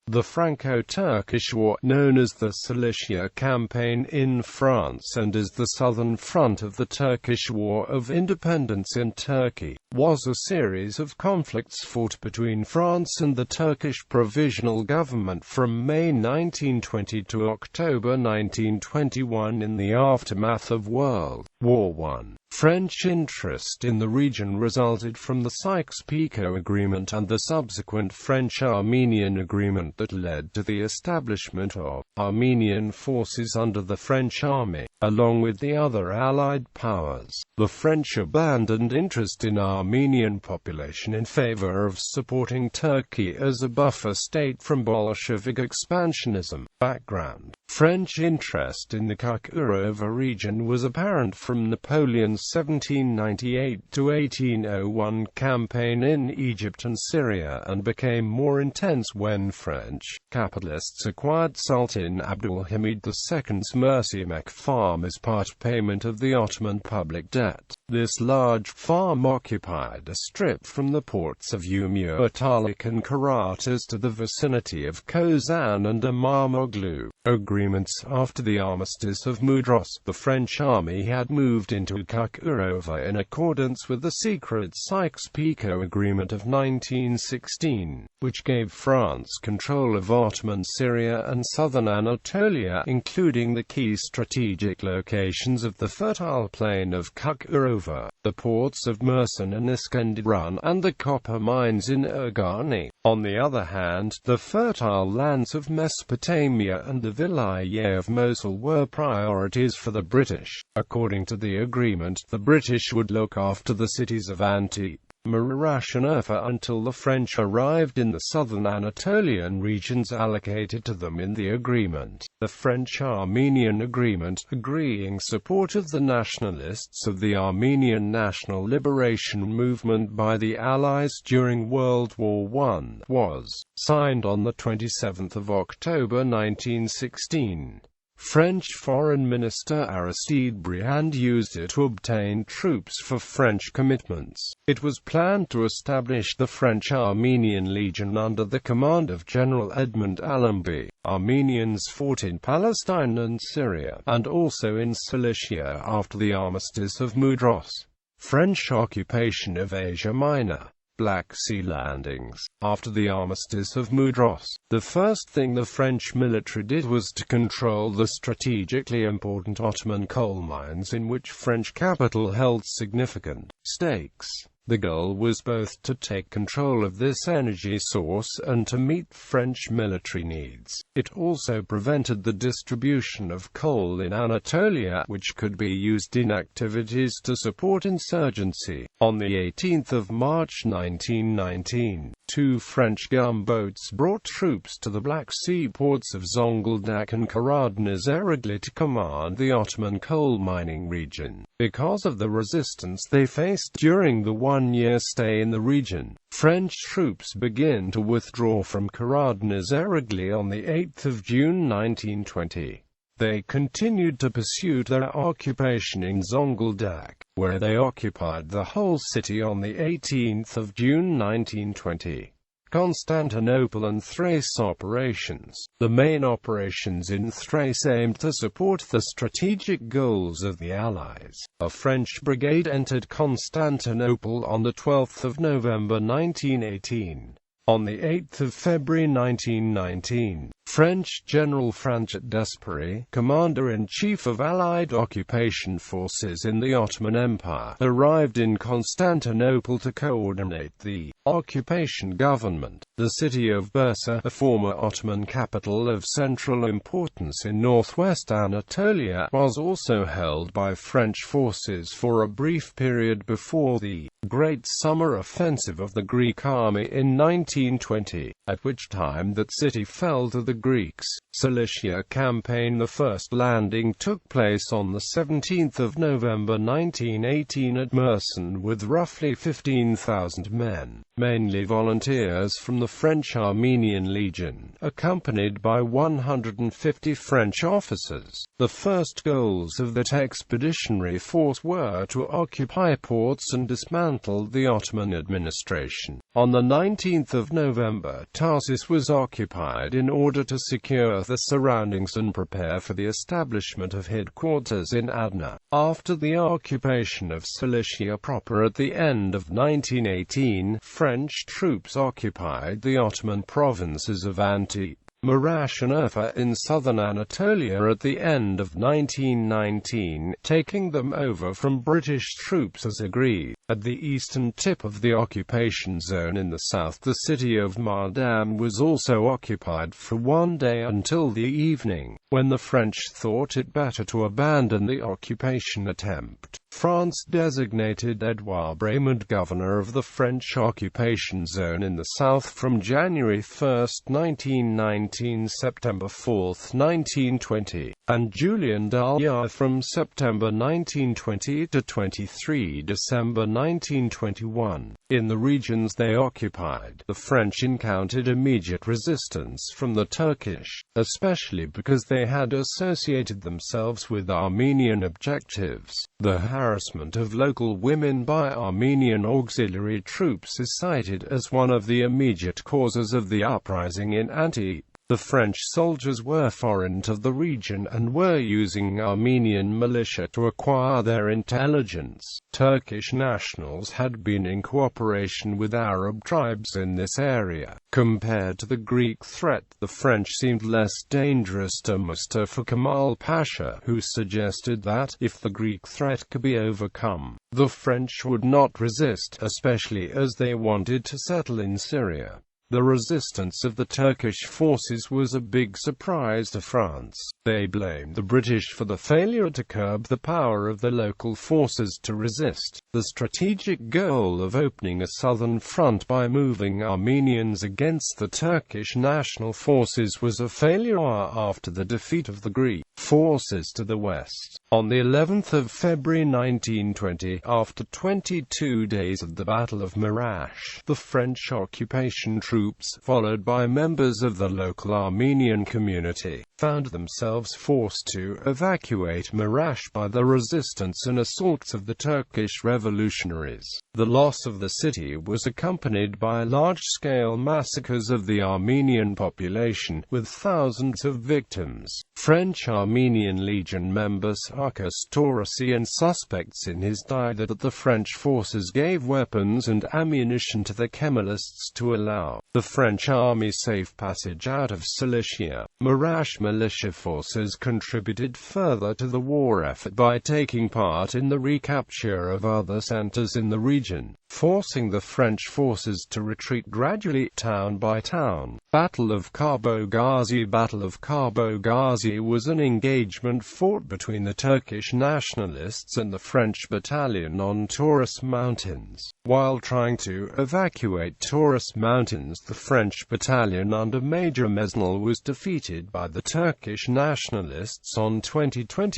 The Franco-Turkish War, known as the Cilicia Campaign in France and is the southern front of the Turkish War of Independence in Turkey, was a series of conflicts fought between France and the Turkish Provisional Government from May 1920 to October 1921 in the aftermath of World War I. French interest in the region resulted from the Sykes-Picot Agreement and the subsequent French-Armenian Agreement that led to the establishment of Armenian forces under the French army, along with the other Allied powers. The French abandoned interest in Armenian population in favor of supporting Turkey as a buffer state from Bolshevik expansionism. Background: French interest in the Cukurova region was apparent from Napoleon's 1798–1801 campaign in Egypt and Syria and became more intense when French capitalists acquired Sultan Abdulhamid II's Merciamek farm as part payment of the Ottoman public debt. This large farm occupied a strip from the ports of Umuatalik and Karatas to the vicinity of Kozan and Imamoglu. Agreements: after the Armistice of Mudros, the French army had moved into Cukurova in accordance with the secret Sykes-Picot Agreement of 1916, which gave France control of Ottoman Syria and southern Anatolia, including the key strategic locations of the fertile plain of Cukurova, the ports of Mersin and Iskenderun, and the copper mines in Ergani. On the other hand, the fertile lands of Mesopotamia and the Vilayet of Mosul were priorities for the British. According to the agreement, the British would look after the cities of Antip, Marash and Urfa until the French arrived in the southern Anatolian regions allocated to them in the agreement. The French-Armenian Agreement, agreeing support of the nationalists of the Armenian National Liberation Movement by the Allies during World War I, was signed on 27 October 1916. French Foreign Minister Aristide Briand used it to obtain troops for French commitments. It was planned to establish the French-Armenian Legion under the command of General Edmond Allenby. Armenians fought in Palestine and Syria, and also in Cilicia after the Armistice of Mudros. French occupation of Asia Minor. Black Sea landings. After the Armistice of Mudros, the first thing the French military did was to control the strategically important Ottoman coal mines in which French capital held significant stakes. The goal was both to take control of this energy source and to meet French military needs. It also prevented the distribution of coal in Anatolia, which could be used in activities to support insurgency. On 18 March 1919, two French gunboats brought troops to the Black Sea ports of Zonguldak and Karadeniz-Erogli to command the Ottoman coal mining region. Because of the resistance they faced during the one-year stay in the region, French troops began to withdraw from Karadeniz-Erogli on 8 June 1920. They continued to pursue their occupation in Zonguldak, where they occupied the whole city on 18 June 1920. Constantinople and Thrace operations. The main operations in Thrace aimed to support the strategic goals of the Allies. A French brigade entered Constantinople on 12 November 1918. On 8 February 1919, French General Franchet Desperie, Commander-in-Chief of Allied occupation forces in the Ottoman Empire, arrived in Constantinople to coordinate the occupation government. The city of Bursa, a former Ottoman capital of central importance in northwest Anatolia, was also held by French forces for a brief period before the Great Summer Offensive of the Greek army in 1920, at which time that city fell to the Greeks. Cilicia Campaign. The first landing took place on 17 November 1918 at Mersin with roughly 15,000 men, mainly volunteers from the French-Armenian Legion, accompanied by 150 French officers. The first goals of that expeditionary force were to occupy ports and dismantle the Ottoman administration. On the 19th of November, Tarsus was occupied in order to secure the surroundings and prepare for the establishment of headquarters in Adana. After the occupation of Cilicia proper at the end of 1918, French troops occupied the Ottoman provinces of Antip, Marash and Urfa in southern Anatolia at the end of 1919, taking them over from British troops as agreed. At the eastern tip of the occupation zone in the south, the city of Mardan was also occupied for one day until the evening, when the French thought it better to abandon the occupation attempt. France designated Edouard Braimond governor of the French occupation zone in the south from January 1, 1919 September 4, 1920, and Julien Dalyar from September 1920 to 23 December 1921. In the regions they occupied, the French encountered immediate resistance from the Turkish, especially because they had associated themselves with Armenian objectives. The harassment of local women by Armenian auxiliary troops is cited as one of the immediate causes of the uprising in Antip. The French soldiers were foreign to the region and were using Armenian militia to acquire their intelligence. Turkish nationals had been in cooperation with Arab tribes in this area. Compared to the Greek threat, the French seemed less dangerous to Mustafa Kemal Pasha, who suggested that, if the Greek threat could be overcome, the French would not resist, especially as they wanted to settle in Syria. The resistance of the Turkish forces was a big surprise to France. They blamed the British for the failure to curb the power of the local forces to resist. The strategic goal of opening a southern front by moving Armenians against the Turkish national forces was a failure after the defeat of the Greek forces to the west. On the 11th of February 1920, after 22 days of the Battle of Marash, the French occupation troops, followed by members of the local Armenian community, found themselves forced to evacuate Marash by the resistance and assaults of the Turkish revolutionaries. The loss of the city was accompanied by large-scale massacres of the Armenian population, with thousands of victims. French Armenian Legion member Sarkis Taurasi and suspects in his die that the French forces gave weapons and ammunition to the Kemalists to allow the French army safe passage out of Cilicia. Marash militia forces contributed further to the war effort by taking part in the recapture of other centers in the region, forcing the French forces to retreat gradually, town by town. Battle of Kabo Ghazi. Battle of Kabo Ghazi was an engagement fought between the Turkish nationalists and the French battalion on Taurus Mountains. While trying to evacuate Taurus Mountains, the French battalion under Major Mesnil was defeated by the Turkish nationalists on 21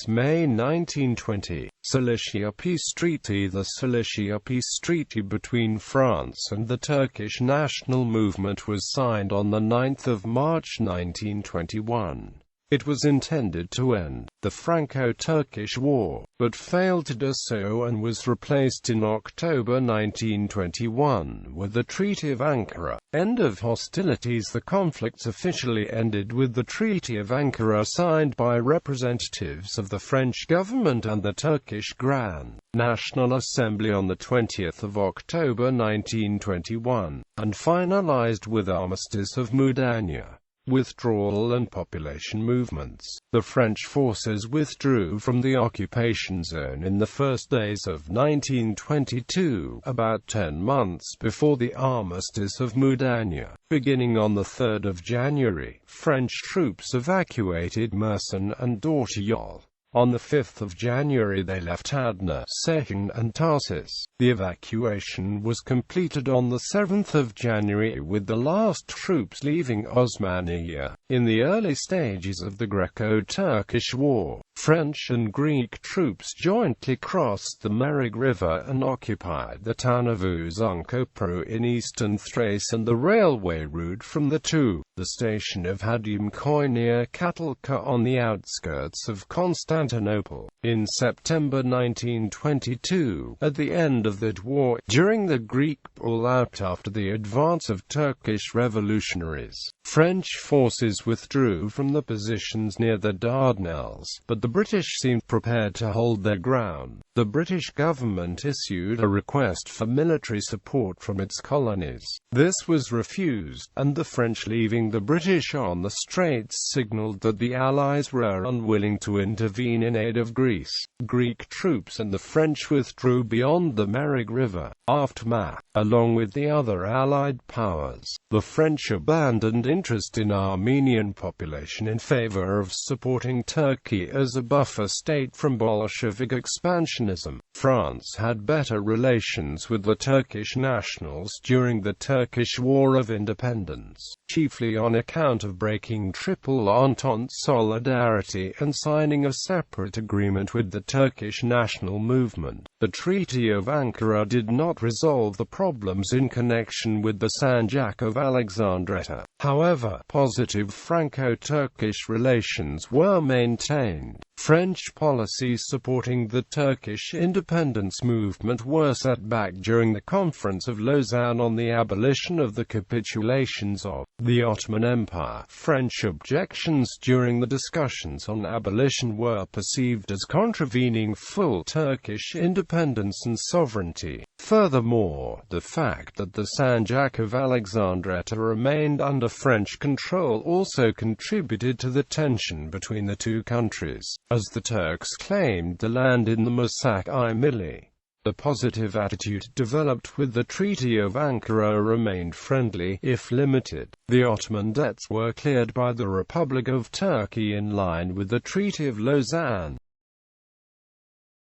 May 1920. Cilicia Peace Treaty. The Cilicia Peace Treaty between France and the Turkish national movement was signed on 9 March 1921. It was intended to end the Franco-Turkish War, but failed to do so and was replaced in October 1921 with the Treaty of Ankara. End of hostilities. The conflicts officially ended with the Treaty of Ankara signed by representatives of the French government and the Turkish Grand National Assembly on 20 October 1921, and finalized with Armistice of Mudanya. Withdrawal and population movements. The French forces withdrew from the occupation zone in the first days of 1922, about 10 months before the Armistice of Mudanya. Beginning on 3 January, French troops evacuated Mersin and Dortiyol. On 5 January they left Adana, Sechin and Tarsus. The evacuation was completed on 7 January with the last troops leaving Osmaniye. In the early stages of the Greco-Turkish War, French and Greek troops jointly crossed the Merig River and occupied the town of Uzunköprü in eastern Thrace and the railway route from the station of Hadımköy near Çatalca on the outskirts of Constantinople. In September 1922, at the end of that war, during the Greek pullout after the advance of Turkish revolutionaries, French forces withdrew from the positions near the Dardanelles, but the British seemed prepared to hold their ground. The British government issued a request for military support from its colonies. This was refused, and the French, leaving the British on the Straits, signaled that the Allies were unwilling to intervene in aid of Greece. Greek troops and the French withdrew beyond the Merig River. Aftermath. Along with the other Allied powers, the French abandoned interest in Armenian population in favor of supporting Turkey as a buffer state from Bolshevik expansionism. France had better relations with the Turkish nationals during the Turkish War of Independence, chiefly on account of breaking Triple Entente solidarity and signing a separate agreement with the Turkish national movement. The Treaty of Ankara did not resolve the problems in connection with the Sanjak of Alexandretta. However, positive Franco-Turkish relations were maintained. French policies supporting the Turkish independence movement were set back during the Conference of Lausanne on the abolition of the capitulations of the Ottoman Empire. French objections during the discussions on abolition were perceived as contravening full Turkish independence and sovereignty. Furthermore, the fact that the Sanjak of Alexandretta remained under French control also contributed to the tension between the two countries, as the Turks claimed the land in the Musak-i-Milli. The positive attitude developed with the Treaty of Ankara remained friendly, if limited. The Ottoman debts were cleared by the Republic of Turkey in line with the Treaty of Lausanne.